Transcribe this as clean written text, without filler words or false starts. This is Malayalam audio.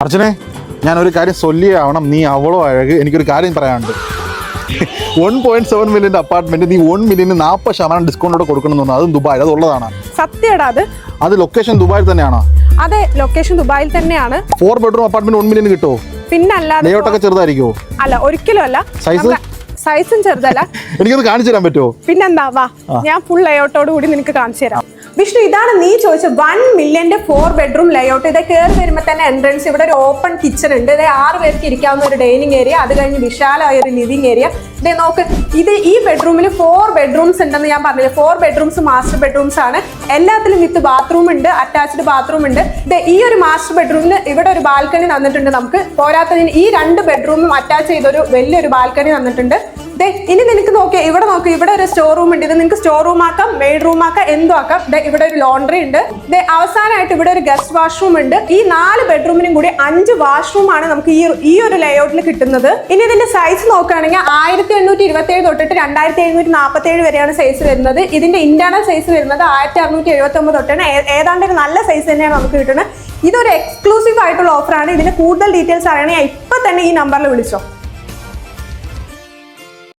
അർച്ചനെ, ഞാനൊരു കാര്യം ചൊല്ലിയാവണം. നീ അവളോ അഴക്. എനിക്കൊരു കാര്യം പറയാനുണ്ട്. 1.7 മില്യൻ്റെ അപ്പാർട്ട്മെന്റ് നീ 1 മില്യന് 40% ഡിസ്കൗണ്ടോടെ കൊടുക്കണം എന്ന്. അതും ദുബായ്, അത് ഉള്ളതാണ്. സത്യടാ അത് ലൊക്കേഷൻ ദുബായിൽ തന്നെയാണോ? അതെ, ലൊക്കേഷൻ ദുബായിൽ തന്നെയാണ്. 4 ബെഡ്റൂം അപ്പാർട്ട്മെന്റ് 1 മില്യന് കിട്ടുമോ? പിന്നല്ലാതെ. ലേഔട്ടൊക്കെ ചെറുതായിരിക്കുമോ? അല്ല, ഒരിക്കലും അല്ല. സൈസും ചെറുതല്ല. എനിക്കത് കാണിച്ചു തരാൻ പറ്റുമോ? പിന്നെന്താ, വാ, ഞാൻ ഫുൾ ലേഔട്ടോട് കൂടി നിനക്ക് കാണിച്ചു തരാം. വിഷ്ണു, ഇതാണ് നീ ചോദിച്ച 1 മില്യന്റെ 4 ബെഡ്റൂം ലേഔട്ട്. ഇത് കയറി വരുമ്പോൾ തന്നെ എൻട്രൻസ്, ഇവിടെ ഒരു ഓപ്പൺ കിച്ചൺ ഉണ്ട്. ഇത് 6 പേർക്ക് ഇരിക്കാവുന്ന ഒരു ഡൈനിങ് ഏരിയ, അത് കഴിഞ്ഞ് വിശാലമായ ഒരു ലിവിംഗ് ഏരിയ. ഇതേ നോക്ക്, ഇത് ഈ ബെഡ്റൂമിൽ 4 ബെഡ്റൂംസ് ഉണ്ടെന്ന് ഞാൻ പറഞ്ഞില്ല. 4 ബെഡ്റൂംസ് മാസ്റ്റർ ബെഡ്റൂംസ് ആണ്. എല്ലാത്തിലും വിത്ത് ബാത്റൂം ഉണ്ട്, അറ്റാച്ച്ഡ് ബാത്റൂം ഉണ്ട്. ഈ ഒരു മാസ്റ്റർ ബെഡ്റൂമിൽ ഇവിടെ ഒരു ബാൽക്കണി തന്നിട്ടുണ്ട് നമുക്ക്. പോരാത്തതിന് ഈ 2 ബെഡ്റൂമും അറ്റാച്ച് ചെയ്തൊരു വലിയൊരു ബാൽക്കണി തന്നിട്ടുണ്ട്. ഇനി നിനക്ക് നോക്കിയാൽ ഇവിടെ നോക്കി, ഇവിടെ ഒരു സ്റ്റോർ റൂം ഉണ്ട്. ഇത് നിങ്ങൾക്ക് സ്റ്റോർ റൂം ആക്കാം, മെയിൻ റൂം ആക്കാം, എന്തോ ആക്കാം. ഇവിടെ ഒരു ലോണ്ടറി ഉണ്ട്. അവസാനമായിട്ട് ഇവിടെ ഒരു ഗസ്റ്റ് വാഷ്റൂം ഉണ്ട്. ഈ 4 ബെഡ്റൂമിനും കൂടി 5 വാഷ്റൂം ആണ് നമുക്ക് ഈ ഒരു ലേഔട്ടിൽ കിട്ടുന്നത്. ഇനി ഇതിന്റെ സൈസ് നോക്കുകയാണെങ്കിൽ 1827 തൊട്ടിട്ട് 2747 വരെയാണ് സൈസ് വരുന്നത്. ഇതിന്റെ ഇന്റേണൽ സൈസ് വരുന്നത് 1679 തൊട്ടാണ്. ഏതാണ്ട് ഒരു നല്ല സൈസ് തന്നെയാണ് നമുക്ക് കിട്ടുന്നത്. ഇതൊരു എക്സ്ക്ലൂസീവ് ആയിട്ടുള്ള ഓഫറാണ്. ഇതിന്റെ കൂടുതൽ ഡീറ്റെയിൽസ് അറിയണമെങ്കിൽ ഇപ്പൊ തന്നെ ഈ നമ്പറിൽ വിളിച്ചോ.